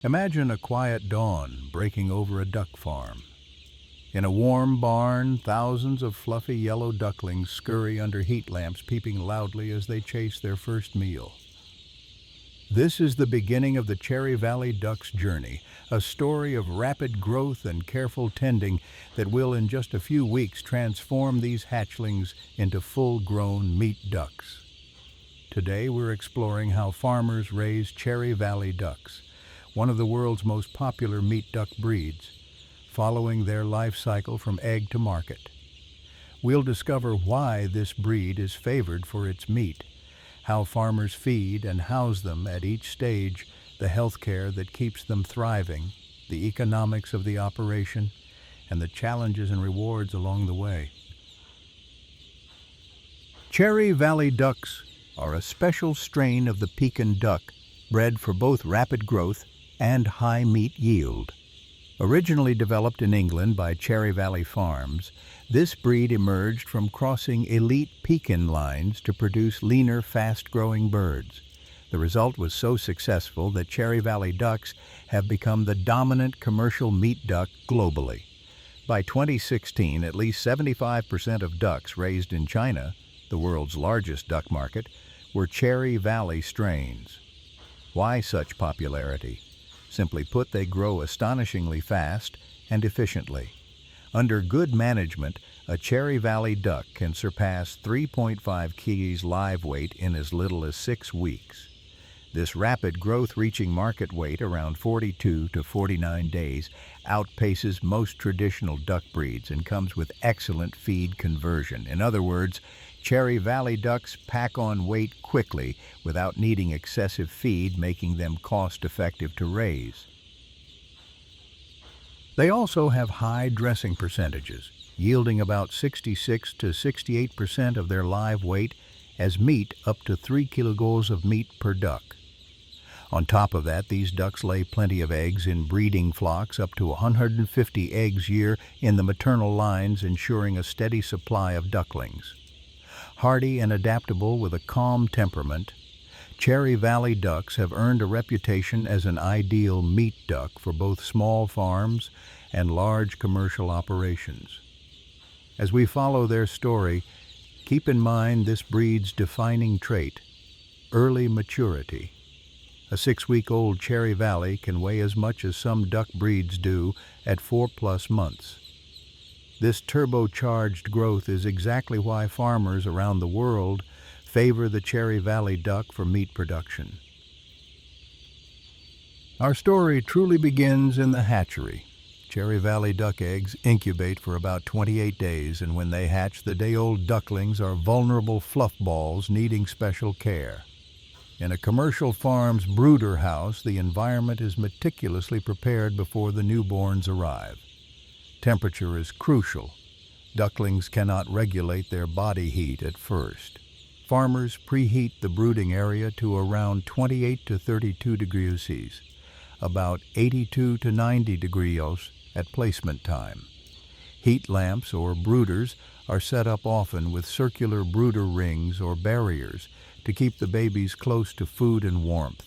Imagine a quiet dawn breaking over a duck farm. In a warm barn, thousands of fluffy yellow ducklings scurry under heat lamps, peeping loudly as they chase their first meal. This is the beginning of the Cherry Valley duck's journey, a story of rapid growth and careful tending that will in just a few weeks transform these hatchlings into full-grown meat ducks. Today we're exploring how farmers raise Cherry Valley ducks, one of the world's most popular meat duck breeds, following their life cycle from egg to market. We'll discover why this breed is favored for its meat, how farmers feed and house them at each stage, the health care that keeps them thriving, the economics of the operation, and the challenges and rewards along the way. Cherry Valley ducks are a special strain of the Pekin duck, bred for both rapid growth and high meat yield. Originally developed in England by Cherry Valley Farms, this breed emerged from crossing elite Pekin lines to produce leaner, fast-growing birds. The result was so successful that Cherry Valley ducks have become the dominant commercial meat duck globally. By 2016, at least 75% of ducks raised in China, the world's largest duck market, were Cherry Valley strains. Why such popularity? Simply put, they grow astonishingly fast and efficiently. Under good management, a Cherry Valley duck can surpass 3.5 kgs live weight in as little as 6 weeks. This rapid growth, reaching market weight around 42 to 49 days, outpaces most traditional duck breeds and comes with excellent feed conversion. In other words, Cherry Valley ducks pack on weight quickly without needing excessive feed, making them cost-effective to raise. They also have high dressing percentages, yielding about 66 to 68% of their live weight as meat, up to 3 kilograms of meat per duck. On top of that, these ducks lay plenty of eggs in breeding flocks, up to 150 eggs a year in the maternal lines, ensuring a steady supply of ducklings. Hardy and adaptable with a calm temperament, Cherry Valley ducks have earned a reputation as an ideal meat duck for both small farms and large commercial operations. As we follow their story, keep in mind this breed's defining trait: early maturity. A 6-week-old Cherry Valley can weigh as much as some duck breeds do at 4+ months. This turbocharged growth is exactly why farmers around the world favor the Cherry Valley duck for meat production. Our story truly begins in the hatchery. Cherry Valley duck eggs incubate for about 28 days, and when they hatch, the day-old ducklings are vulnerable fluff balls needing special care. In a commercial farm's brooder house, the environment is meticulously prepared before the newborns arrive. Temperature is crucial. Ducklings cannot regulate their body heat at first. Farmers preheat the brooding area to around 28 to 32 degrees Celsius, about 82 to 90 degrees at placement time. Heat lamps or brooders are set up often with circular brooder rings or barriers to keep the babies close to food and warmth.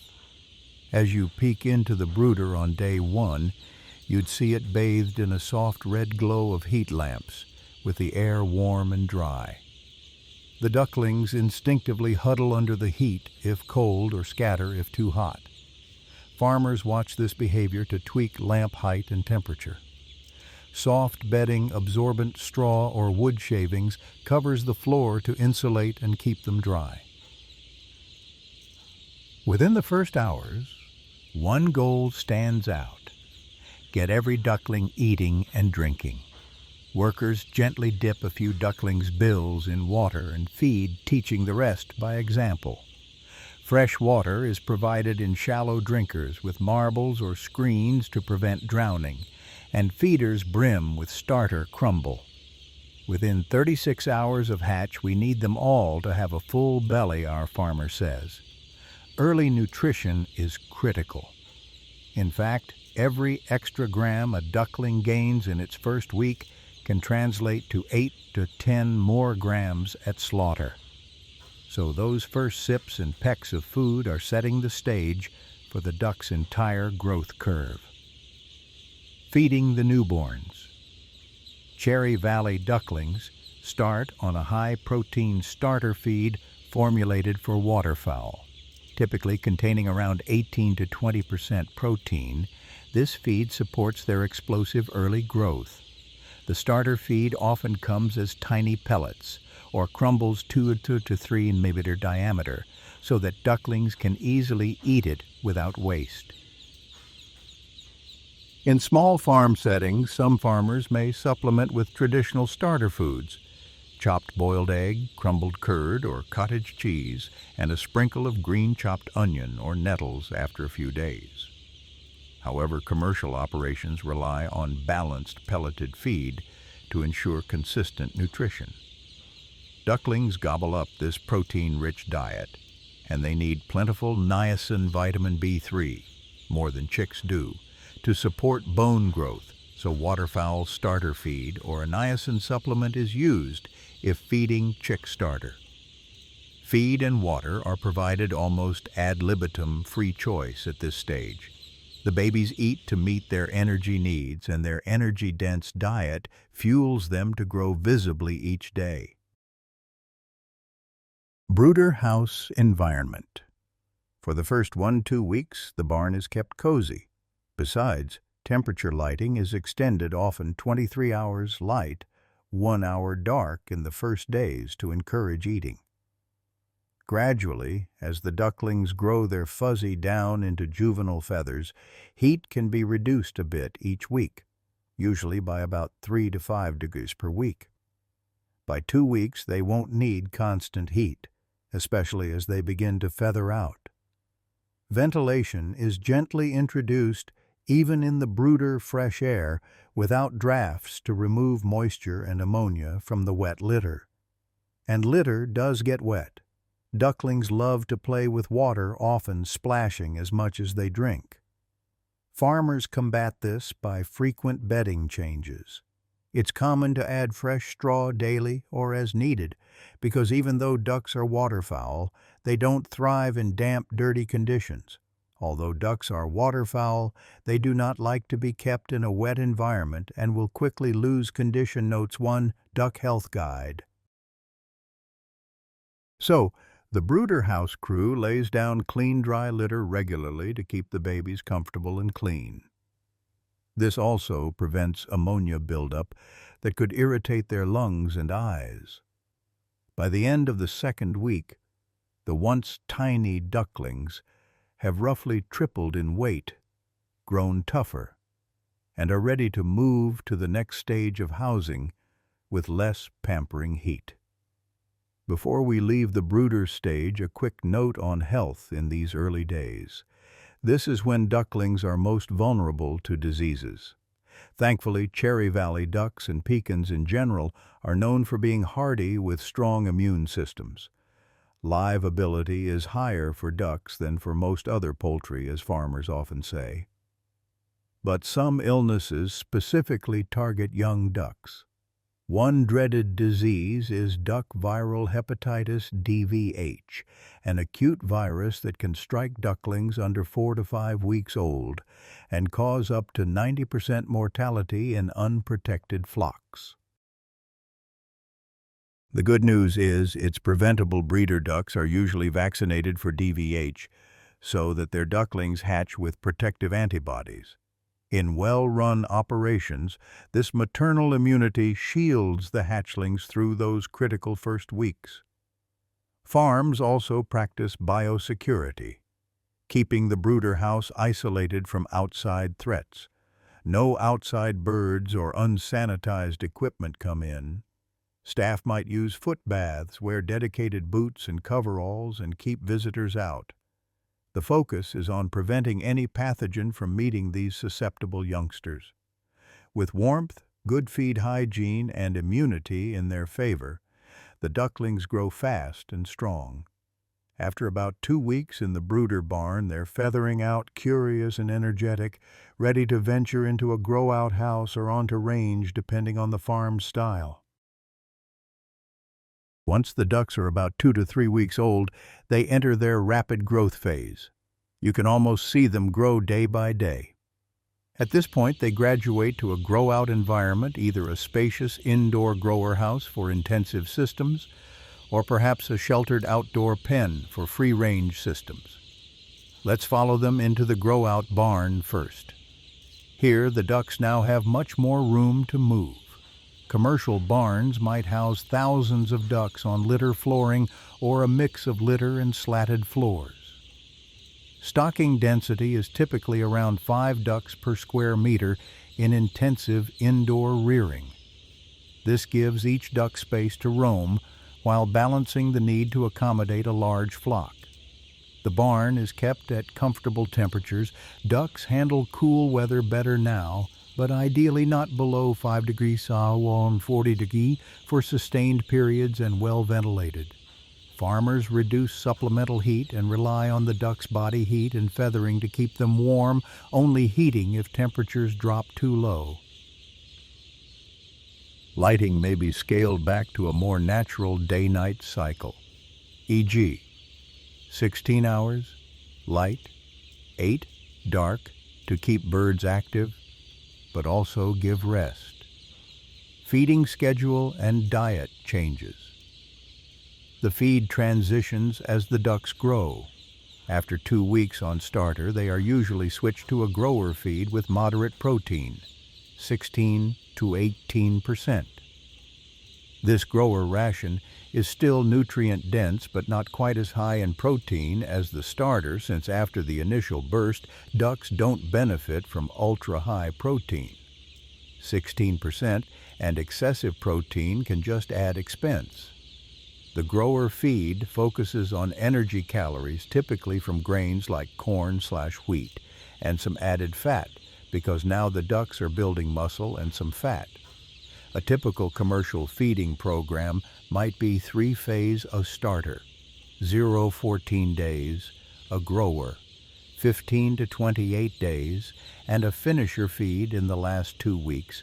As you peek into the brooder on day 1, you'd see it bathed in a soft red glow of heat lamps, with the air warm and dry. The ducklings instinctively huddle under the heat if cold or scatter if too hot. Farmers watch this behavior to tweak lamp height and temperature. Soft bedding, absorbent straw or wood shavings covers the floor to insulate and keep them dry. Within the first hours, one goal stands out: get every duckling eating and drinking. Workers gently dip a few ducklings' bills in water and feed, teaching the rest by example. Fresh water is provided in shallow drinkers with marbles or screens to prevent drowning, and feeders brim with starter crumble. Within 36 hours of hatch, we need them all to have a full belly, our farmer says. Early nutrition is critical. In fact, every extra gram a duckling gains in its first week can translate to 8 to 10 more grams at slaughter. So those first sips and pecks of food are setting the stage for the duck's entire growth curve. Feeding the newborns. Cherry Valley ducklings start on a high-protein starter feed formulated for waterfowl. Typically containing around 18 to 20% protein, this feed supports their explosive early growth. The starter feed often comes as tiny pellets or crumbles 2 to 3 millimeter diameter so that ducklings can easily eat it without waste. In small farm settings, some farmers may supplement with traditional starter foods, chopped boiled egg, crumbled curd or cottage cheese, and a sprinkle of green chopped onion or nettles after a few days. However, commercial operations rely on balanced pelleted feed to ensure consistent nutrition. Ducklings gobble up this protein-rich diet, and they need plentiful niacin vitamin B3, more than chicks do, to support bone growth, so waterfowl starter feed or a niacin supplement is used if feeding chick starter. Feed and water are provided almost ad libitum free choice at this stage. The babies eat to meet their energy needs, and their energy-dense diet fuels them to grow visibly each day. Brooder house environment. For the first 1-2 weeks, the barn is kept cozy. Besides, temperature lighting is extended, often 23 hours light, 1 hour dark in the first days to encourage eating. Gradually, as the ducklings grow their fuzzy down into juvenile feathers, heat can be reduced a bit each week, usually by about 3 to 5 degrees per week. By 2 weeks, they won't need constant heat, especially as they begin to feather out. Ventilation is gently introduced even in the brooder fresh air without drafts to remove moisture and ammonia from the wet litter. And litter does get wet. Ducklings love to play with water, often splashing as much as they drink. Farmers combat this by frequent bedding changes. It's common to add fresh straw daily or as needed, because even though ducks are waterfowl, they don't thrive in damp, dirty conditions. Although ducks are waterfowl, they do not like to be kept in a wet environment and will quickly lose condition, notes one Duck Health Guide. So, the brooder house crew lays down clean, dry litter regularly to keep the babies comfortable and clean. This also prevents ammonia buildup that could irritate their lungs and eyes. By the end of the second week, the once tiny ducklings have roughly tripled in weight, grown tougher, and are ready to move to the next stage of housing with less pampering heat. Before we leave the brooder stage, a quick note on health in these early days. This is when ducklings are most vulnerable to diseases. Thankfully, Cherry Valley ducks and Pekins in general are known for being hardy with strong immune systems. Liveability is higher for ducks than for most other poultry, as farmers often say. But some illnesses specifically target young ducks. One dreaded disease is duck viral hepatitis DVH, an acute virus that can strike ducklings under 4 to 5 weeks old and cause up to 90% mortality in unprotected flocks. The good news is its preventable. Breeder ducks are usually vaccinated for DVH so that their ducklings hatch with protective antibodies. In well-run operations, this maternal immunity shields the hatchlings through those critical first weeks. Farms also practice biosecurity, keeping the brooder house isolated from outside threats. No outside birds or unsanitized equipment come in. Staff might use foot baths, wear dedicated boots and coveralls, and keep visitors out. The focus is on preventing any pathogen from meeting these susceptible youngsters. With warmth, good feed hygiene, and immunity in their favor, the ducklings grow fast and strong. After about 2 weeks in the brooder barn, they're feathering out, curious and energetic, ready to venture into a grow-out house or onto range depending on the farm's style. Once the ducks are about 2 to 3 weeks old, they enter their rapid growth phase. You can almost see them grow day by day. At this point, they graduate to a grow-out environment, either a spacious indoor grower house for intensive systems, or perhaps a sheltered outdoor pen for free-range systems. Let's follow them into the grow-out barn first. Here, the ducks now have much more room to move. Commercial barns might house thousands of ducks on litter flooring or a mix of litter and slatted floors. Stocking density is typically around 5 ducks per square meter in intensive indoor rearing. This gives each duck space to roam while balancing the need to accommodate a large flock. The barn is kept at comfortable temperatures. Ducks handle cool weather better now, but ideally not below 5 degrees Celsius and 40 degrees for sustained periods and well ventilated. Farmers reduce supplemental heat and rely on the duck's body heat and feathering to keep them warm, only heating if temperatures drop too low. Lighting may be scaled back to a more natural day-night cycle, e.g., 16 hours, light, 8, dark, to keep birds active, but also give rest. Feeding schedule and diet changes. The feed transitions as the ducks grow. After 2 weeks on starter, they are usually switched to a grower feed with moderate protein, 16 to 18%. This grower ration is still nutrient-dense but not quite as high in protein as the starter, since after the initial burst, ducks don't benefit from ultra-high protein. 16% and excessive protein can just add expense. The grower feed focuses on energy calories, typically from grains like corn/wheat, and some added fat, because now the ducks are building muscle and some fat. A typical commercial feeding program might be 3-phase a starter, 0-14 days, a grower, 15 to 28 days, and a finisher feed in the last 2 weeks,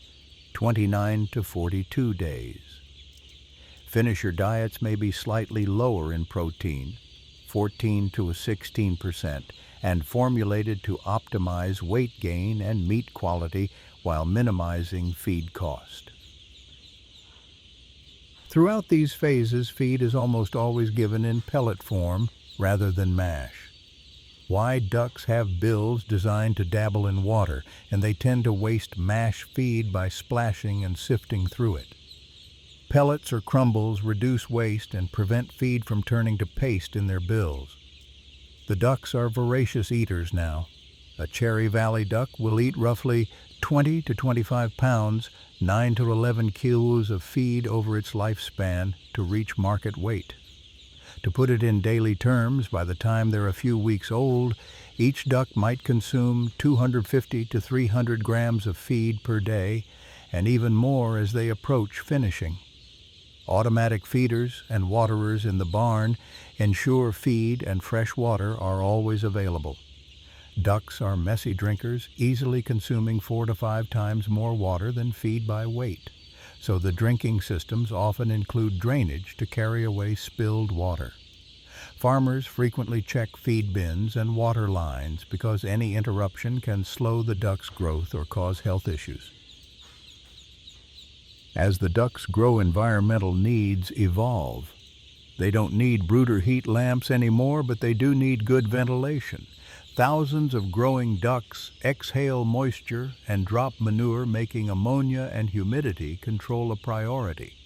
29 to 42 days. Finisher diets may be slightly lower in protein, 14 to 16%, and formulated to optimize weight gain and meat quality while minimizing feed cost. Throughout these phases, feed is almost always given in pellet form rather than mash. Why ducks have bills designed to dabble in water, and they tend to waste mash feed by splashing and sifting through it. Pellets or crumbles reduce waste and prevent feed from turning to paste in their bills. The ducks are voracious eaters now. A Cherry Valley duck will eat roughly 20 to 25 pounds, 9 to 11 kilos of feed over its lifespan to reach market weight. To put it in daily terms, by the time they're a few weeks old, each duck might consume 250 to 300 grams of feed per day, and even more as they approach finishing. Automatic feeders and waterers in the barn ensure feed and fresh water are always available. Ducks are messy drinkers, easily consuming 4 to 5 times more water than feed by weight, so the drinking systems often include drainage to carry away spilled water. Farmers frequently check feed bins and water lines because any interruption can slow the ducks' growth or cause health issues. As the ducks grow, environmental needs evolve. They don't need brooder heat lamps anymore, but they do need good ventilation. Thousands of growing ducks exhale moisture and drop manure, making ammonia and humidity control a priority.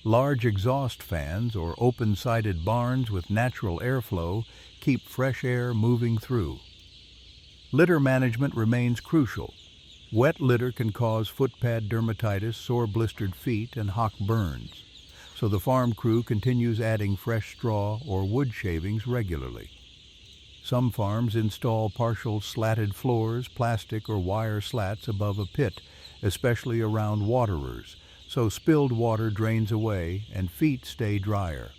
Large exhaust fans or open-sided barns with natural airflow keep fresh air moving through. Litter management remains crucial. Wet litter can cause footpad dermatitis, sore blistered feet, and hock burns, so the farm crew continues adding fresh straw or wood shavings regularly. Some farms install partial slatted floors, plastic or wire slats above a pit, especially around waterers, so spilled water drains away and feet stay drier.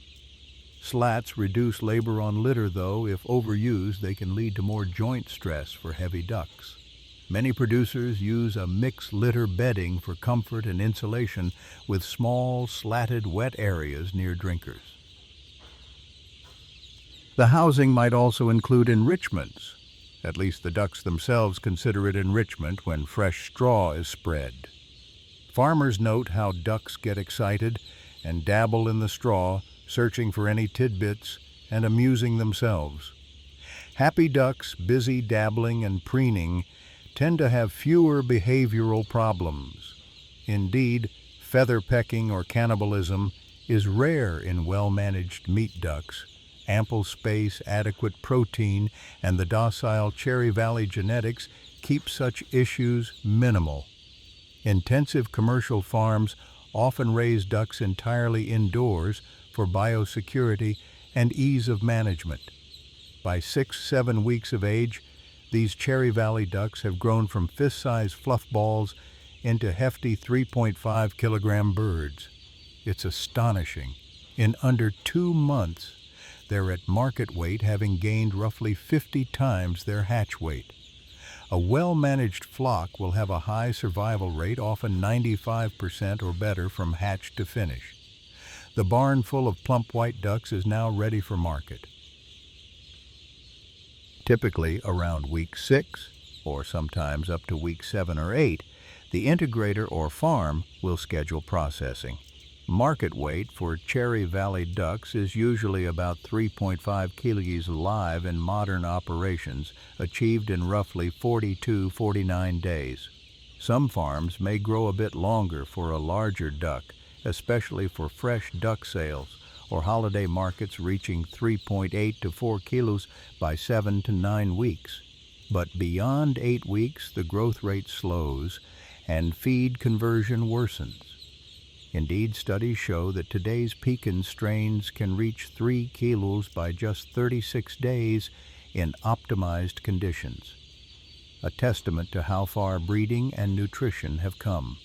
Slats reduce labor on litter, though. If overused, they can lead to more joint stress for heavy ducks. Many producers use a mixed litter bedding for comfort and insulation, with small, slatted, wet areas near drinkers. The housing might also include enrichments. At least the ducks themselves consider it enrichment when fresh straw is spread. Farmers note how ducks get excited and dabble in the straw, searching for any tidbits and amusing themselves. Happy ducks, busy dabbling and preening, tend to have fewer behavioral problems. Indeed, feather pecking or cannibalism is rare in well-managed meat ducks. Ample space, adequate protein, and the docile Cherry Valley genetics keep such issues minimal. Intensive commercial farms often raise ducks entirely indoors for biosecurity and ease of management. By 6-7 weeks of age, these Cherry Valley ducks have grown from fist-sized fluff balls into hefty 3.5-kilogram birds. It's astonishing. In under 2 months, they're at market weight, having gained roughly 50 times their hatch weight. A well-managed flock will have a high survival rate, often 95% or better from hatch to finish. The barn full of plump white ducks is now ready for market. Typically around week 6, or sometimes up to week 7 or 8, the integrator or farm will schedule processing. Market weight for Cherry Valley ducks is usually about 3.5 kilograms live in modern operations, achieved in roughly 42-49 days. Some farms may grow a bit longer for a larger duck, especially for fresh duck sales or holiday markets reaching 3.8 to 4 kilos by 7 to 9 weeks. But beyond 8 weeks, the growth rate slows and feed conversion worsens. Indeed, studies show that today's Pekin strains can reach 3 kilos by just 36 days in optimized conditions, a testament to how far breeding and nutrition have come.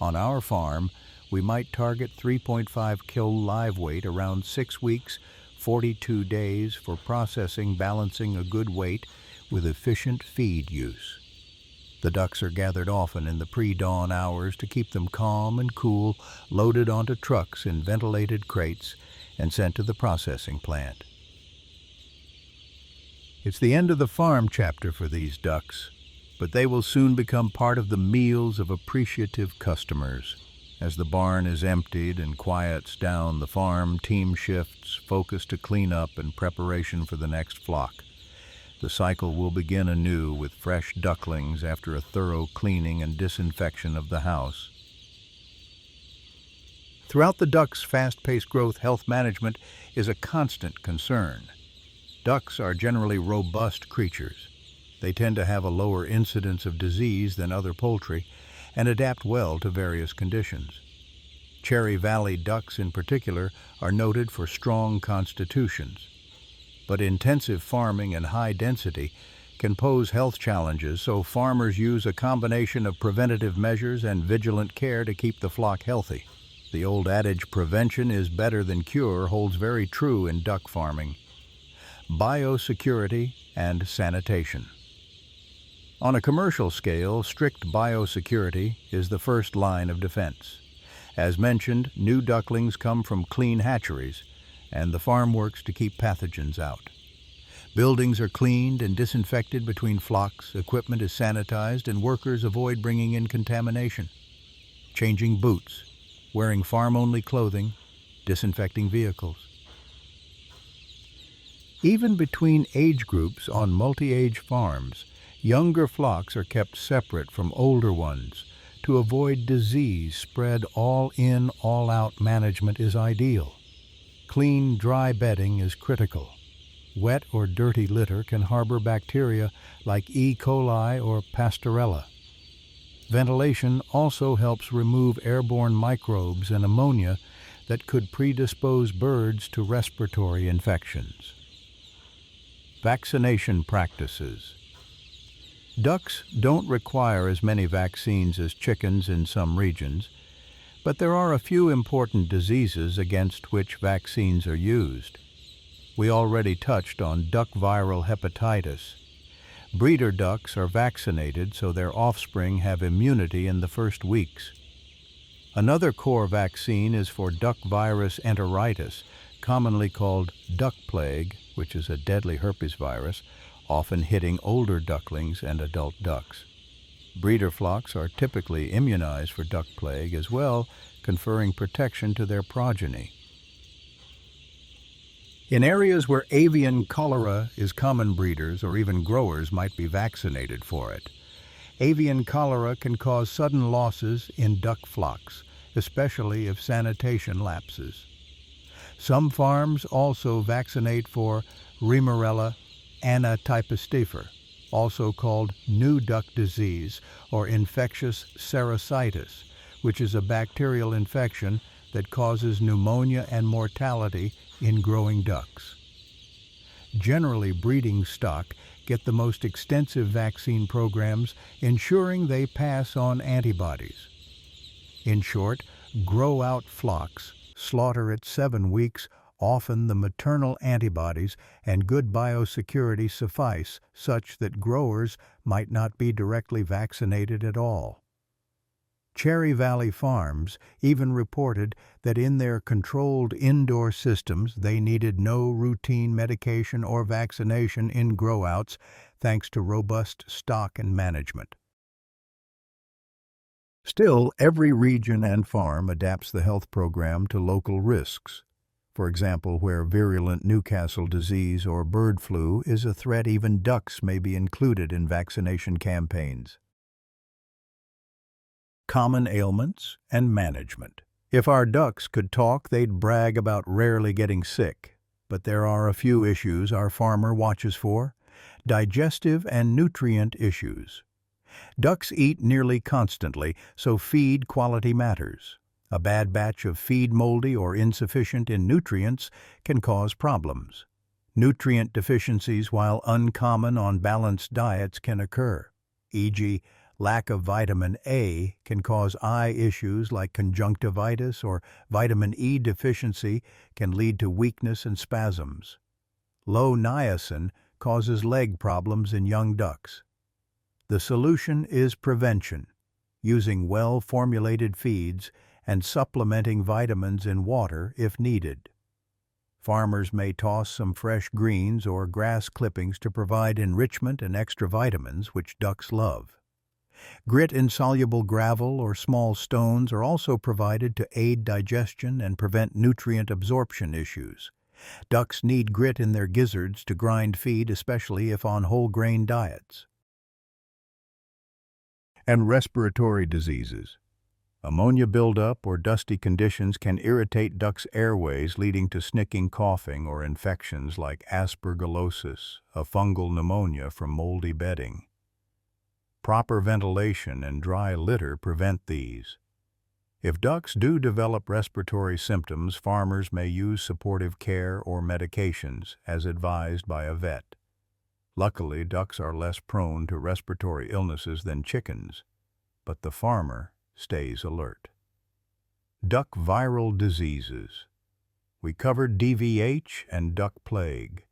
On our farm, we might target 3.5 kilo live weight around 6 weeks, 42 days for processing, balancing a good weight with efficient feed use. The ducks are gathered often in the pre-dawn hours to keep them calm and cool, loaded onto trucks in ventilated crates, and sent to the processing plant. It's the end of the farm chapter for these ducks, but they will soon become part of the meals of appreciative customers. As the barn is emptied and quiets down, the farm team shifts, focus to clean up and preparation for the next flock. The cycle will begin anew with fresh ducklings after a thorough cleaning and disinfection of the house. Throughout the ducks' fast-paced growth, health management is a constant concern. Ducks are generally robust creatures. They tend to have a lower incidence of disease than other poultry and adapt well to various conditions. Cherry Valley ducks in particular are noted for strong constitutions. But intensive farming and high density can pose health challenges, so farmers use a combination of preventative measures and vigilant care to keep the flock healthy. The old adage, prevention is better than cure, holds very true in duck farming. Biosecurity and sanitation. On a commercial scale, strict biosecurity is the first line of defense. As mentioned, new ducklings come from clean hatcheries, and the farm works to keep pathogens out. Buildings are cleaned and disinfected between flocks, equipment is sanitized, and workers avoid bringing in contamination. Changing boots, wearing farm-only clothing, disinfecting vehicles. Even between age groups on multi-age farms, younger flocks are kept separate from older ones. To avoid disease spread, all-in, all-out management is ideal. Clean, dry bedding is critical. Wet or dirty litter can harbor bacteria like E. coli or Pastorella. Ventilation also helps remove airborne microbes and ammonia that could predispose birds to respiratory infections. Vaccination practices. Ducks don't require as many vaccines as chickens in some regions, but there are a few important diseases against which vaccines are used. We already touched on duck viral hepatitis. Breeder ducks are vaccinated so their offspring have immunity in the first weeks. Another core vaccine is for duck virus enteritis, commonly called duck plague which is a deadly herpes virus, often hitting older ducklings and adult ducks. Breeder flocks are typically immunized for duck plague as well, conferring protection to their progeny. In areas where avian cholera is common, breeders or even growers might be vaccinated for it. Avian cholera can cause sudden losses in duck flocks, especially if sanitation lapses. Some farms also vaccinate for Reumorella antitypistifer, also called new duck disease or infectious serositis, which is a bacterial infection that causes pneumonia and mortality in growing ducks. Generally, breeding stock get the most extensive vaccine programs, ensuring they pass on antibodies. In short, grow-out flocks slaughter at 7 weeks. Often the maternal antibodies and good biosecurity suffice such that growers might not be directly vaccinated at all. Cherry Valley Farms even reported that in their controlled indoor systems they needed no routine medication or vaccination in grow-outs thanks to robust stock and management. Still, every region and farm adapts the health program to local risks. For example, where virulent Newcastle disease or bird flu is a threat, even ducks may be included in vaccination campaigns. Common ailments and management. If our ducks could talk, they'd brag about rarely getting sick. But there are a few issues our farmer watches for: digestive and nutrient issues. Ducks eat nearly constantly, so feed quality matters. A bad batch of feed moldy or insufficient in nutrients can cause problems. Nutrient deficiencies, while uncommon on balanced diets, can occur. E.g., lack of vitamin A can cause eye issues like conjunctivitis, or vitamin E deficiency can lead to weakness and spasms. Low niacin causes leg problems in young ducks. The solution is prevention, using well-formulated feeds and supplementing vitamins in water if needed. Farmers may toss some fresh greens or grass clippings to provide enrichment and extra vitamins, which ducks love. Grit-insoluble gravel or small stones are also provided to aid digestion and prevent nutrient absorption issues. Ducks need grit in their gizzards to grind feed, especially if on whole-grain diets. And respiratory diseases. Ammonia buildup or dusty conditions can irritate ducks' airways, leading to snicking, coughing, or infections like aspergillosis, a fungal pneumonia from moldy bedding. Proper ventilation and dry litter prevent these. If ducks do develop respiratory symptoms, farmers may use supportive care or medications, as advised by a vet. Luckily, ducks are less prone to respiratory illnesses than chickens, but the farmer stays alert. Duck viral diseases. We covered DVH and duck plague.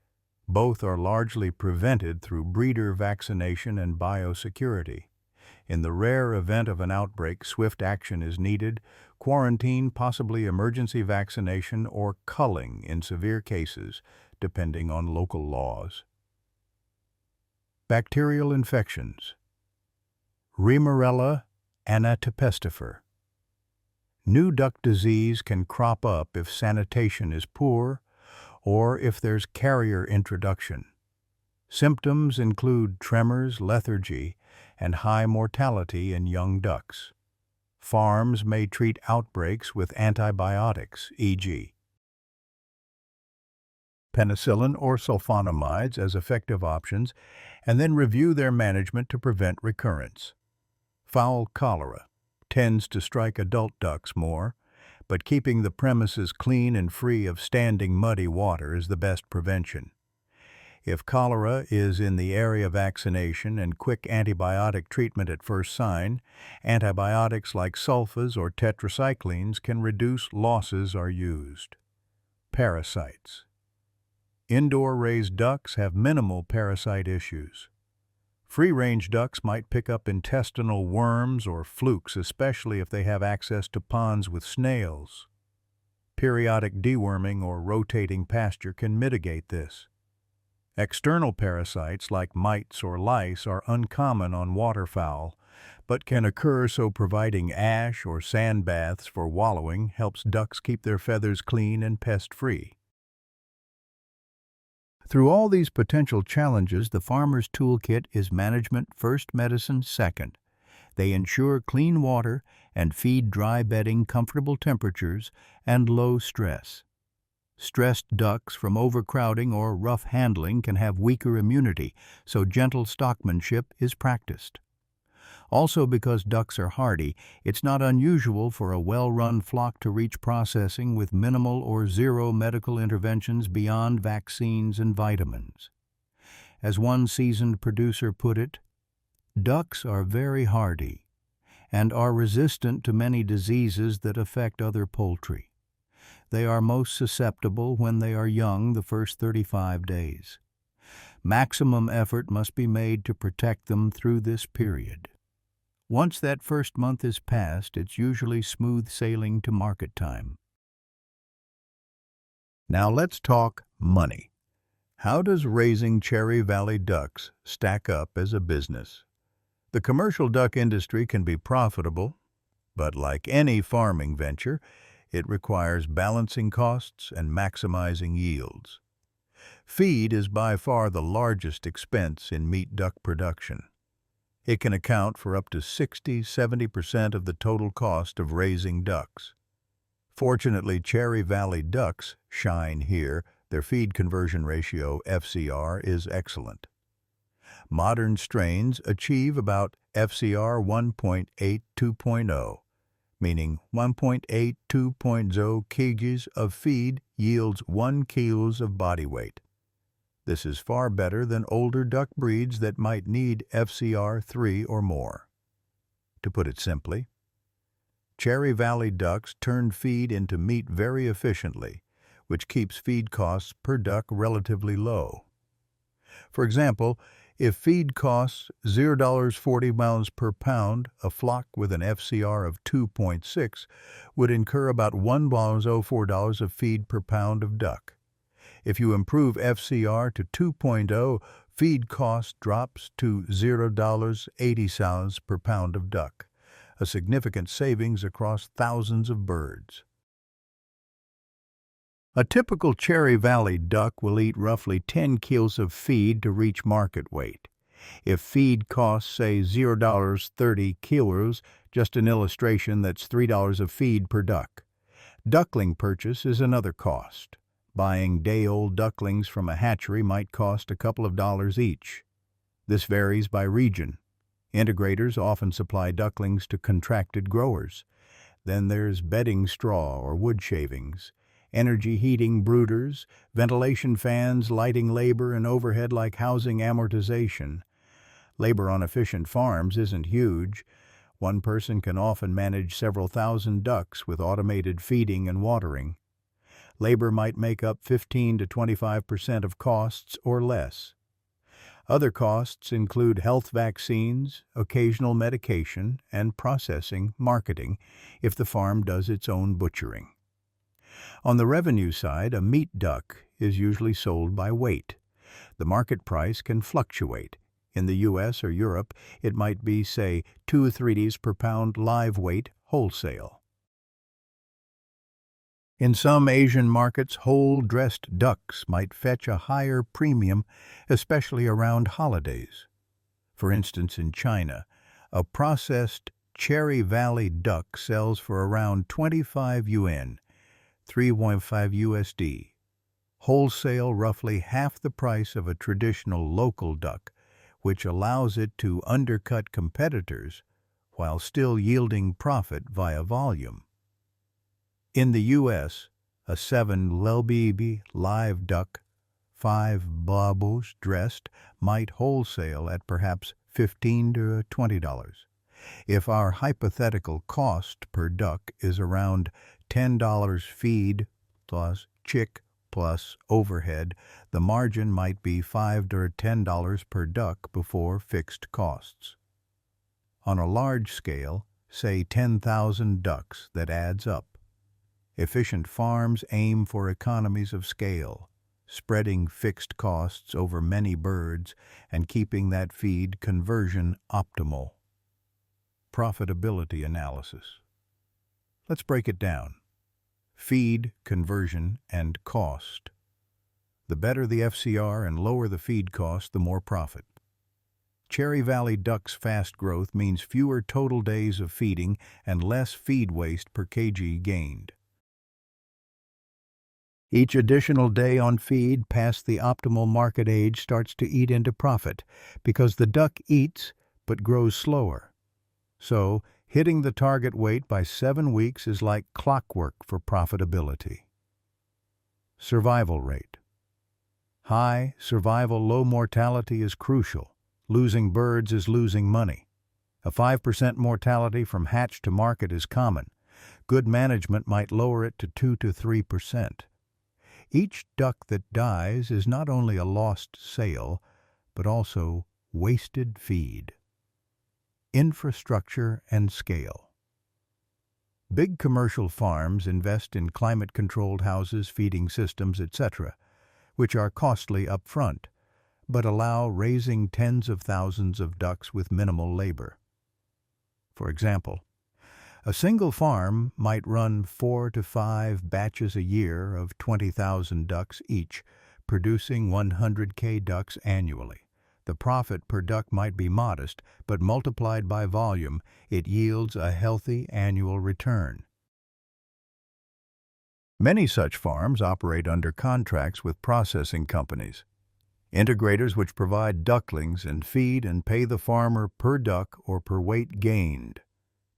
Both are largely prevented through breeder vaccination and biosecurity. In the rare event of an outbreak, swift action is needed: quarantine, possibly emergency vaccination, or culling in severe cases, depending on local laws. Bacterial infections. Reumorella antitypistifer. New duck disease can crop up if sanitation is poor or if there's carrier introduction. Symptoms include tremors, lethargy, and high mortality in young ducks. Farms may treat outbreaks with antibiotics, e.g., penicillin or sulfonamides as effective options, and then review their management to prevent recurrence. Fowl cholera tends to strike adult ducks more, but keeping the premises clean and free of standing muddy water is the best prevention. If cholera is in the area, vaccination and quick antibiotic treatment at first sign. Antibiotics like sulfas or tetracyclines can reduce losses are used. Parasites. Indoor raised ducks have minimal parasite issues. Free-range ducks might pick up intestinal worms or flukes, especially if they have access to ponds with snails. Periodic deworming or rotating pasture can mitigate this. External parasites like mites or lice are uncommon on waterfowl, but can occur, so providing ash or sand baths for wallowing helps ducks keep their feathers clean and pest-free. Through all these potential challenges, the farmer's toolkit is management first, medicine second. They ensure clean water and feed dry bedding, comfortable temperatures, and low stress. Stressed ducks from overcrowding or rough handling can have weaker immunity, so gentle stockmanship is practiced. Also, because ducks are hardy, it's not unusual for a well-run flock to reach processing with minimal or zero medical interventions beyond vaccines and vitamins. As one seasoned producer put it, ducks are very hardy and are resistant to many diseases that affect other poultry. They are most susceptible when they are young, the first 35 days. Maximum effort must be made to protect them through this period. Once that first month is past, it's usually smooth sailing to market time. Now let's talk money. How does raising Cherry Valley ducks stack up as a business? The commercial duck industry can be profitable, but like any farming venture, it requires balancing costs and maximizing yields. Feed is by far the largest expense in meat duck production. It can account for up to 60–70% of the total cost of raising ducks. Fortunately, Cherry Valley ducks shine here. Their feed conversion ratio, FCR, is excellent. Modern strains achieve about FCR 1.82.0, meaning 1.82.0 kgs of feed yields 1 kg of body weight. This is far better than older duck breeds that might need FCR 3 or more. To put it simply, Cherry Valley ducks turn feed into meat very efficiently, which keeps feed costs per duck relatively low. For example, if feed costs $0.40 per pound, a flock with an FCR of 2.6 would incur about $1.04 of feed per pound of duck. If you improve FCR to 2.0, feed cost drops to $0.80 per pound of duck, a significant savings across thousands of birds. A typical Cherry Valley duck will eat roughly 10 kilos of feed to reach market weight. If feed costs, say, $0.30 kilos, just an illustration, that's $3 of feed per duck. Duckling purchase is another cost. Buying day-old ducklings from a hatchery might cost a couple of dollars each. This varies by region. Integrators often supply ducklings to contracted growers. Then there's bedding straw or wood shavings, energy heating brooders, ventilation fans, lighting labor, and overhead like housing amortization. Labor on efficient farms isn't huge. One person can often manage several thousand ducks with automated feeding and watering. Labor might make up 15 to 25% of costs or less. Other costs include health vaccines, occasional medication, and processing, marketing, if the farm does its own butchering. On the revenue side, a meat duck is usually sold by weight. The market price can fluctuate. In the U.S. or Europe, it might be, say, 2 or 3 Ds per pound live weight wholesale. In some Asian markets, whole dressed ducks might fetch a higher premium, especially around holidays. For instance, in China, a processed Cherry Valley duck sells for around 25 yuan, 3.5 USD. Wholesale roughly half the price of a traditional local duck, which allows it to undercut competitors while still yielding profit via volume. In the U.S., a 7 lbb live duck, 5 babos dressed, might wholesale at perhaps $15 to $20. If our hypothetical cost per duck is around $10 feed plus chick plus overhead, the margin might be $5 to $10 per duck before fixed costs. On a large scale, say 10,000 ducks, that adds up. Efficient farms aim for economies of scale. spreading fixed costs over many birds and keeping that feed conversion optimal. Profitability analysis. Let's break it down. Feed, conversion, and cost. The better the FCR and lower the feed cost, the more profit. Cherry Valley duck's fast growth means fewer total days of feeding and less feed waste per kg gained. Each additional day on feed past the optimal market age starts to eat into profit because the duck eats but grows slower. So, hitting the target weight by 7 weeks is like clockwork for profitability. Survival rate. High survival, low mortality is crucial. Losing birds is losing money. A 5% mortality from hatch to market is common. Good management might lower it to 2 to 3%. Each duck that dies is not only a lost sale, but also wasted feed. Infrastructure and scale. Big commercial farms invest in climate-controlled houses, feeding systems, etc., which are costly up front, but allow raising tens of thousands of ducks with minimal labor. For example, a single farm might run 4 to 5 batches a year of 20,000 ducks each, producing 100K ducks annually. The profit per duck might be modest, but multiplied by volume, it yields a healthy annual return. Many such farms operate under contracts with processing companies, integrators which provide ducklings and feed and pay the farmer per duck or per weight gained.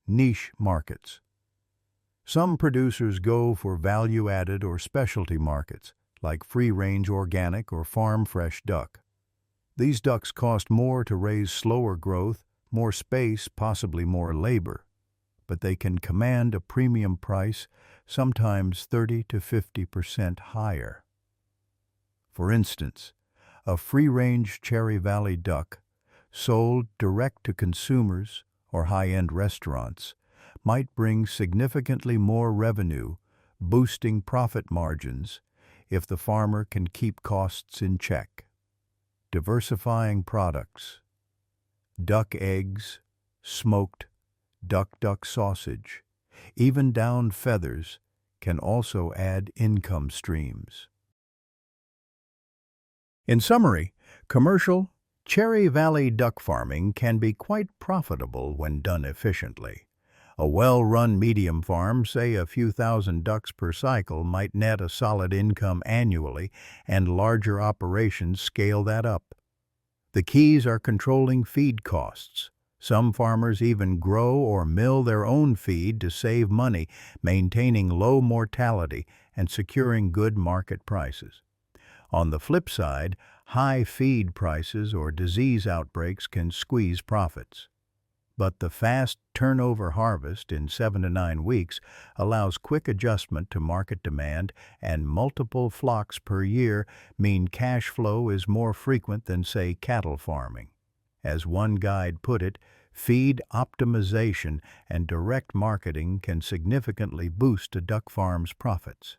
Niche markets. Some producers go for value-added or specialty markets, like free-range organic or farm-fresh duck. These ducks cost more to raise, slower growth, more space, possibly more labor, but they can command a premium price, sometimes 30 to 50% higher. For instance, a free-range Cherry Valley duck, sold direct to consumers or high-end restaurants, might bring significantly more revenue, boosting profit margins if the farmer can keep costs in check. Diversifying products. Duck eggs, smoked, duck sausage, even downed feathers can also add income streams. In summary, commercial Cherry Valley duck farming can be quite profitable when done efficiently. A well-run medium farm, say a few thousand ducks per cycle, might net a solid income annually, and larger operations scale that up. The keys are controlling feed costs. Some farmers even grow or mill their own feed to save money, maintaining low mortality and securing good market prices. On the flip side, high feed prices or disease outbreaks can squeeze profits. But the fast turnover harvest in 7 to 9 weeks allows quick adjustment to market demand, and multiple flocks per year mean cash flow is more frequent than, say, cattle farming. As one guide put it, feed optimization and direct marketing can significantly boost a duck farm's profits.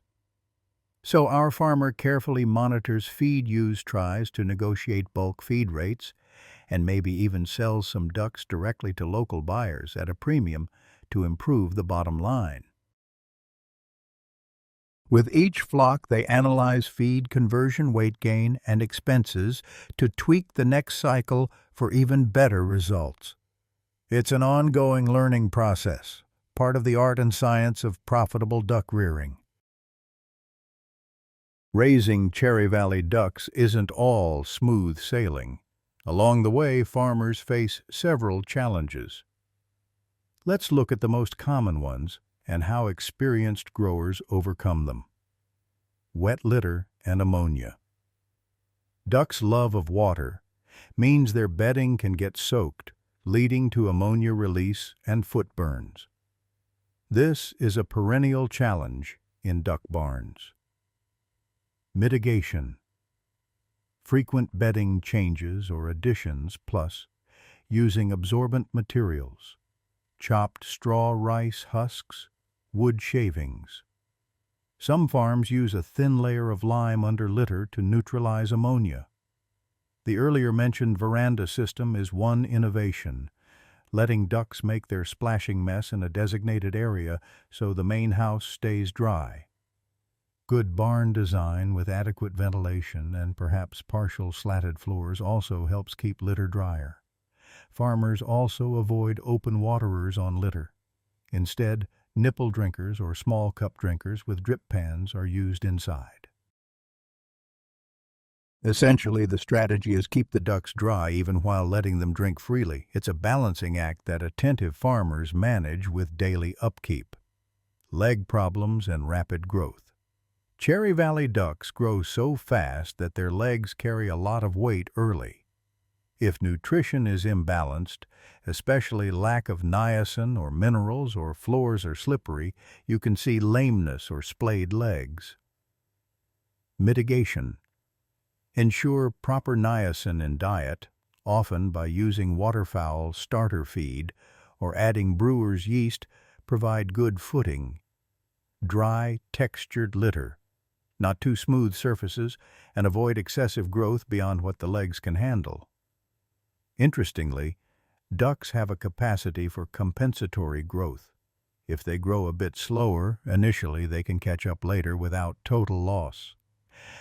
So our farmer carefully monitors feed use, tries to negotiate bulk feed rates, and maybe even sells some ducks directly to local buyers at a premium to improve the bottom line. With each flock, they analyze feed conversion, weight gain, and expenses to tweak the next cycle for even better results. It's an ongoing learning process, part of the art and science of profitable duck rearing. Raising Cherry Valley ducks isn't all smooth sailing. Along the way, farmers face several challenges. Let's look at the most common ones and how experienced growers overcome them. Wet litter and ammonia. Ducks' love of water means their bedding can get soaked, leading to ammonia release and foot burns. This is a perennial challenge in duck barns. Mitigation. Frequent bedding changes or additions, plus using absorbent materials, chopped straw rice husks, wood shavings. Some farms use a thin layer of lime under litter to neutralize ammonia. The earlier mentioned veranda system is one innovation, letting ducks make their splashing mess in a designated area so the main house stays dry. Good barn design with adequate ventilation and perhaps partial slatted floors also helps keep litter drier. Farmers also avoid open waterers on litter. Instead, nipple drinkers or small cup drinkers with drip pans are used inside. Essentially, the strategy is keep the ducks dry even while letting them drink freely. It's a balancing act that attentive farmers manage with daily upkeep. Leg problems and rapid growth. Cherry Valley ducks grow so fast that their legs carry a lot of weight early. If nutrition is imbalanced, especially lack of niacin or minerals or floors are slippery, you can see lameness or splayed legs. Mitigation. Ensure proper niacin in diet, often by using waterfowl starter feed or adding brewer's yeast. Provide good footing. Dry, textured litter, not too smooth surfaces, and avoid excessive growth beyond what the legs can handle. Interestingly, ducks have a capacity for compensatory growth. If they grow a bit slower initially, they can catch up later without total loss.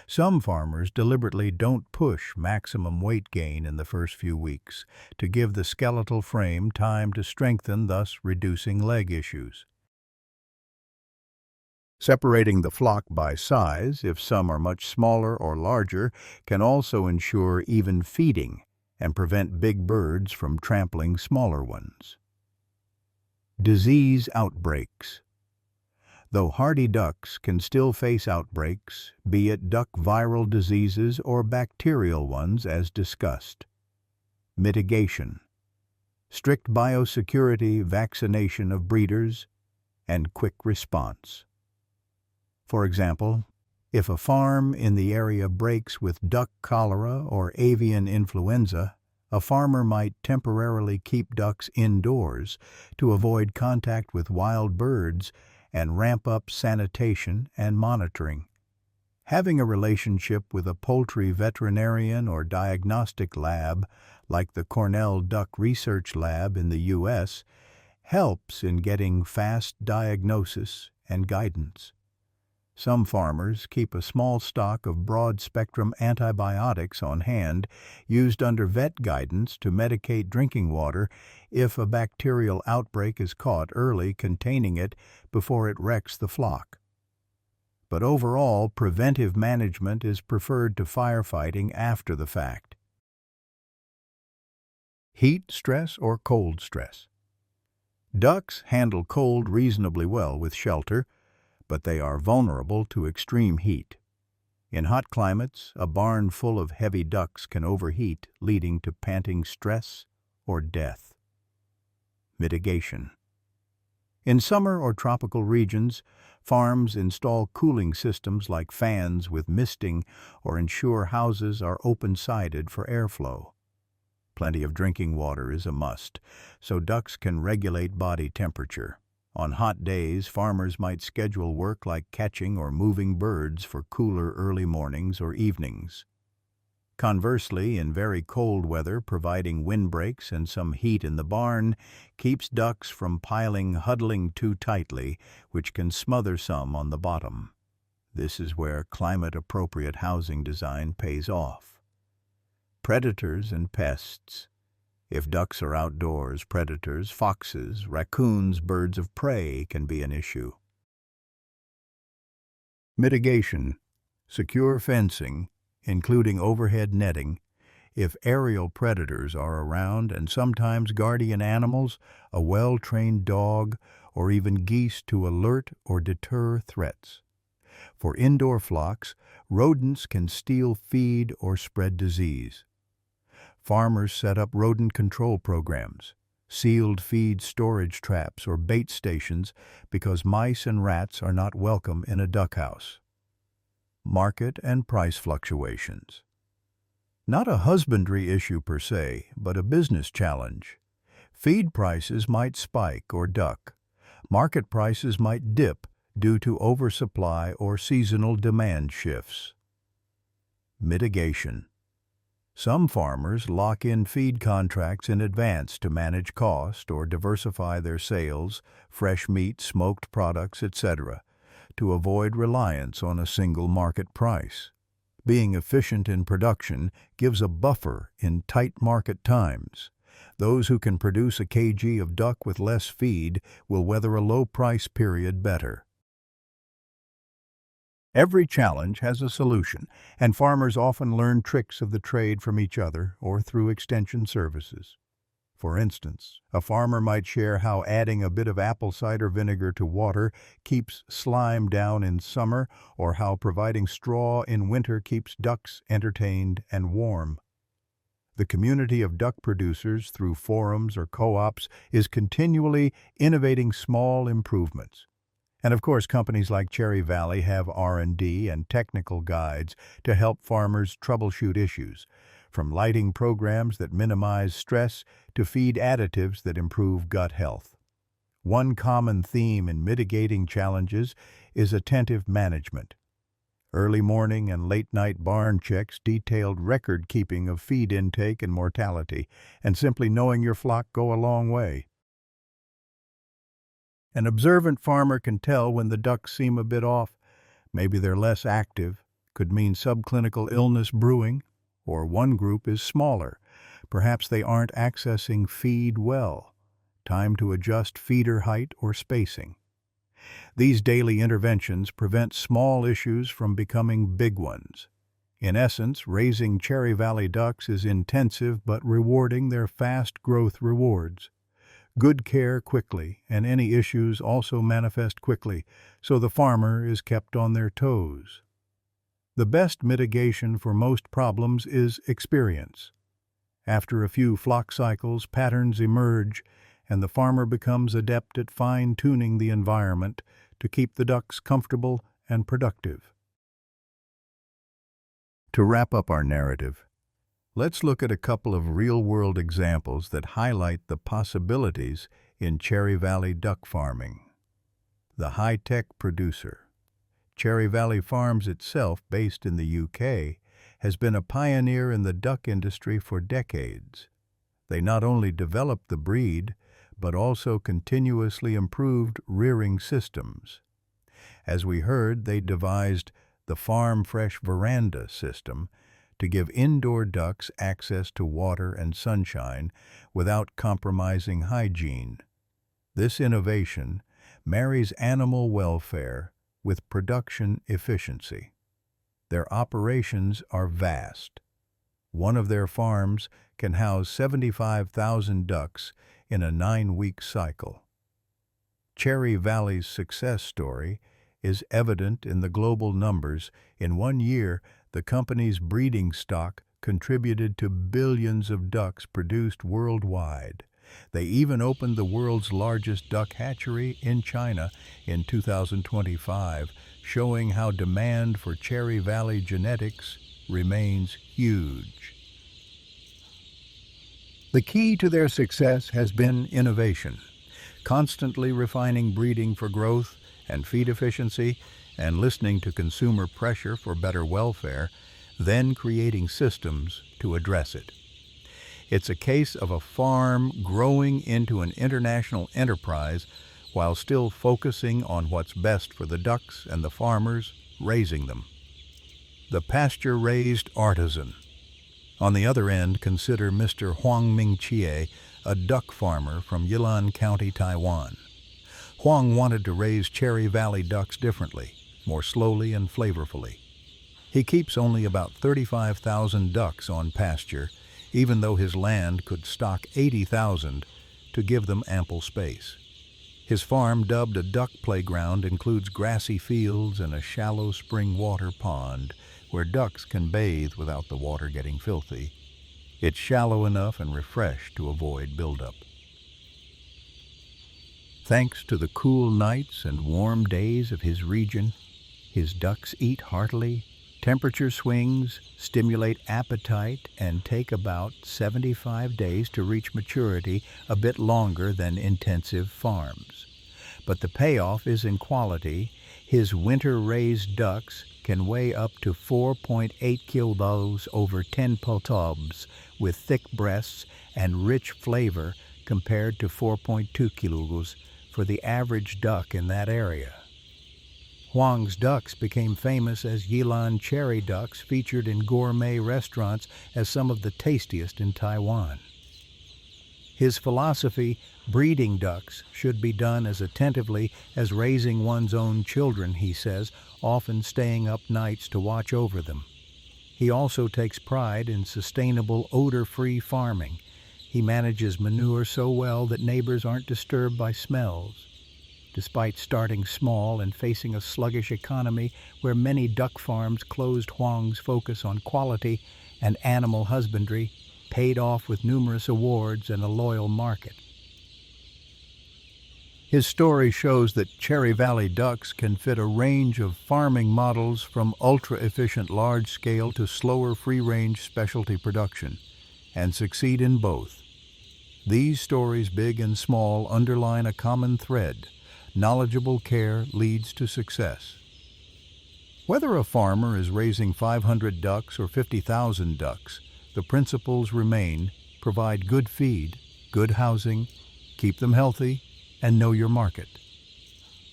Some farmers deliberately don't push maximum weight gain in the first few weeks to give the skeletal frame time to strengthen, thus reducing leg issues. Separating the flock by size, if some are much smaller or larger, can also ensure even feeding and prevent big birds from trampling smaller ones. Disease outbreaks. Though hardy ducks can still face outbreaks, be it duck viral diseases or bacterial ones as discussed. Mitigation. Strict biosecurity, vaccination of breeders, and quick response. For example, if a farm in the area breaks with duck cholera or avian influenza, a farmer might temporarily keep ducks indoors to avoid contact with wild birds and ramp up sanitation and monitoring. Having a relationship with a poultry veterinarian or diagnostic lab, like the Cornell Duck Research Lab in the U.S., helps in getting fast diagnosis and guidance. Some farmers keep a small stock of broad-spectrum antibiotics on hand, used under vet guidance to medicate drinking water if a bacterial outbreak is caught early, containing it before it wrecks the flock. But overall, preventive management is preferred to firefighting after the fact. Heat stress or cold stress. Ducks handle cold reasonably well with shelter, but they are vulnerable to extreme heat. In hot climates, a barn full of heavy ducks can overheat, leading to panting stress or death. Mitigation. In summer or tropical regions, farms install cooling systems like fans with misting or ensure houses are open-sided for airflow. Plenty of drinking water is a must, so ducks can regulate body temperature. On hot days, farmers might schedule work like catching or moving birds for cooler early mornings or evenings. Conversely, in very cold weather, providing windbreaks and some heat in the barn keeps ducks from huddling too tightly, which can smother some on the bottom. This is where climate-appropriate housing design pays off. Predators and pests. If ducks are outdoors, predators, foxes, raccoons, birds of prey can be an issue. Mitigation. Secure fencing, including overhead netting. If aerial predators are around, and sometimes guardian animals, a well-trained dog, or even geese to alert or deter threats. For indoor flocks, rodents can steal feed or spread disease. Farmers set up rodent control programs, sealed feed storage traps or bait stations because mice and rats are not welcome in a duck house. Market and price fluctuations. Not a husbandry issue per se, but a business challenge. Feed prices might spike or duck. Market prices might dip due to oversupply or seasonal demand shifts. Mitigation. Some farmers lock in feed contracts in advance to manage cost or diversify their sales, fresh meat, smoked products, etc., to avoid reliance on a single market price. Being efficient in production gives a buffer in tight market times. Those who can produce a kg of duck with less feed will weather a low price period better. Every challenge has a solution, and farmers often learn tricks of the trade from each other or through extension services. For instance, a farmer might share how adding a bit of apple cider vinegar to water keeps slime down in summer, or how providing straw in winter keeps ducks entertained and warm. The community of duck producers through forums or co-ops is continually innovating small improvements. And of course, companies like Cherry Valley have R&D and technical guides to help farmers troubleshoot issues, from lighting programs that minimize stress to feed additives that improve gut health. One common theme in mitigating challenges is attentive management. Early morning and late-night barn checks detailed record-keeping of feed intake and mortality, and simply knowing your flock go a long way. An observant farmer can tell when the ducks seem a bit off. Maybe they're less active, could mean subclinical illness brewing, or one group is smaller. Perhaps they aren't accessing feed well. Time to adjust feeder height or spacing. These daily interventions prevent small issues from becoming big ones. In essence, raising Cherry Valley ducks is intensive but rewarding their fast growth rewards. Good care quickly, and any issues also manifest quickly, so the farmer is kept on their toes. The best mitigation for most problems is experience. After a few flock cycles, patterns emerge, and the farmer becomes adept at fine-tuning the environment to keep the ducks comfortable and productive. To wrap up our narrative, let's look at a couple of real-world examples that highlight the possibilities in Cherry Valley duck farming. The high-tech producer. Cherry Valley Farms itself, based in the UK, has been a pioneer in the duck industry for decades. They not only developed the breed, but also continuously improved rearing systems. As we heard, they devised the Farm Fresh Veranda system to give indoor ducks access to water and sunshine without compromising hygiene. This innovation marries animal welfare with production efficiency. Their operations are vast. One of their farms can house 75,000 ducks in a 9-week cycle. Cherry Valley's success story is evident in the global numbers. In 1 year, the company's breeding stock contributed to billions of ducks produced worldwide. They even opened the world's largest duck hatchery in China in 2025, showing how demand for Cherry Valley genetics remains huge. The key to their success has been innovation, constantly refining breeding for growth and feed efficiency, and listening to consumer pressure for better welfare, then creating systems to address it. It's a case of a farm growing into an international enterprise while still focusing on what's best for the ducks and the farmers raising them. The pasture-raised artisan. On the other end, consider Mr. Huang Mingqie, a duck farmer from Yilan County, Taiwan. Huang wanted to raise Cherry Valley ducks differently, more slowly and flavorfully. He keeps only about 35,000 ducks on pasture, even though his land could stock 80,000 to give them ample space. His farm, dubbed a duck playground, includes grassy fields and a shallow spring water pond where ducks can bathe without the water getting filthy. It's shallow enough and refreshed to avoid buildup. Thanks to the cool nights and warm days of his region, his ducks eat heartily. Temperature swings stimulate appetite and take about 75 days to reach maturity, a bit longer than intensive farms. But the payoff is in quality His winter-raised ducks can weigh up to 4.8 kilos over 10 potobs, with thick breasts and rich flavor compared to 4.2 kilos for the average duck in that area. Huang's ducks became famous as Yilan cherry ducks, featured in gourmet restaurants as some of the tastiest in Taiwan. His philosophy, breeding ducks should be done as attentively as raising one's own children, he says, often staying up nights to watch over them. He also takes pride in sustainable, odor-free farming. He manages manure so well that neighbors aren't disturbed by smells. Despite starting small and facing a sluggish economy where many duck farms closed, Huang's focus on quality and animal husbandry paid off with numerous awards and a loyal market. His story shows that Cherry Valley ducks can fit a range of farming models, from ultra-efficient large-scale to slower free-range specialty production, and succeed in both. These stories, big and small, underline a common thread: knowledgeable care leads to success. Whether a farmer is raising 500 ducks or 50,000 ducks, the principles remain: provide good feed, good housing, keep them healthy, and know your market.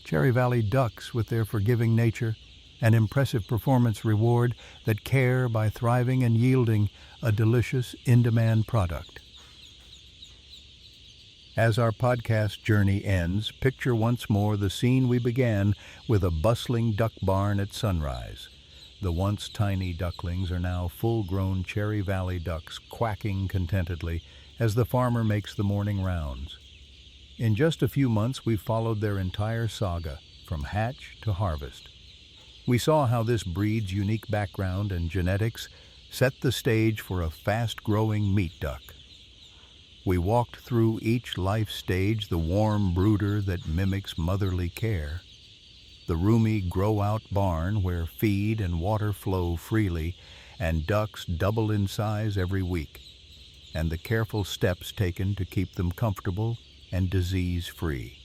Cherry Valley ducks, with their forgiving nature and impressive performance, reward that care by thriving and yielding a delicious, in-demand product. As our podcast journey ends, picture once more the scene we began with: a bustling duck barn at sunrise. The once tiny ducklings are now full-grown Cherry Valley ducks, quacking contentedly as the farmer makes the morning rounds. In just a few months, we followed their entire saga, from hatch to harvest. We saw how this breed's unique background and genetics set the stage for a fast-growing meat duck. We walked through each life stage: the warm brooder that mimics motherly care, the roomy grow-out barn where feed and water flow freely and ducks double in size every week, and the careful steps taken to keep them comfortable and disease-free.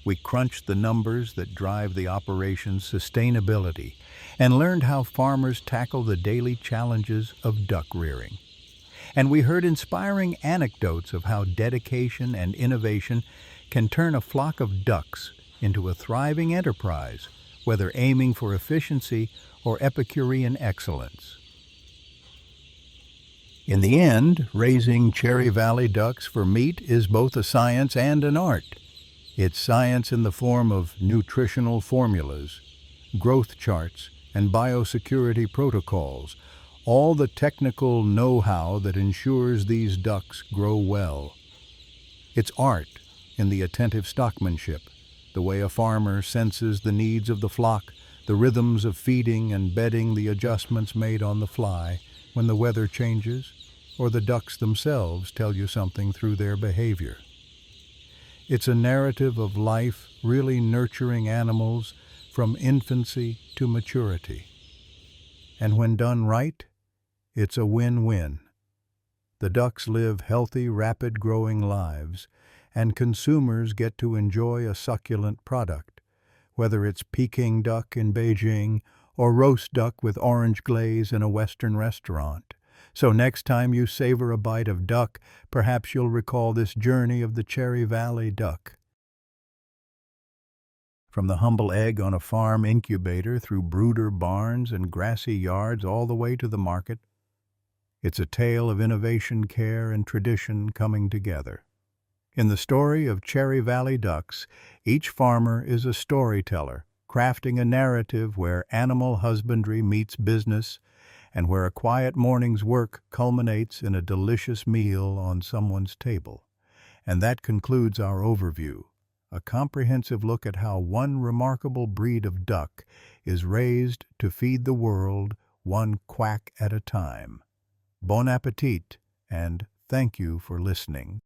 We crunched the numbers that drive the operation's sustainability and learned how farmers tackle the daily challenges of duck rearing. And we heard inspiring anecdotes of how dedication and innovation can turn a flock of ducks into a thriving enterprise, whether aiming for efficiency or Epicurean excellence. In the end, raising Cherry Valley ducks for meat is both a science and an art. It's science in the form of nutritional formulas, growth charts, and biosecurity protocols, all the technical know-how that ensures these ducks grow well. It's art in the attentive stockmanship, the way a farmer senses the needs of the flock, the rhythms of feeding and bedding, the adjustments made on the fly when the weather changes, or the ducks themselves tell you something through their behavior. It's a narrative of life, really nurturing animals from infancy to maturity. And when done right, it's a win-win. The ducks live healthy, rapid-growing lives, and consumers get to enjoy a succulent product, whether it's Peking duck in Beijing or roast duck with orange glaze in a Western restaurant. So next time you savor a bite of duck, perhaps you'll recall this journey of the Cherry Valley duck. From the humble egg on a farm incubator through brooder barns and grassy yards all the way to the market, it's a tale of innovation, care, and tradition coming together. In the story of Cherry Valley ducks, each farmer is a storyteller, crafting a narrative where animal husbandry meets business, and where a quiet morning's work culminates in a delicious meal on someone's table. And that concludes our overview, a comprehensive look at how one remarkable breed of duck is raised to feed the world, one quack at a time. Bon appetit, and thank you for listening.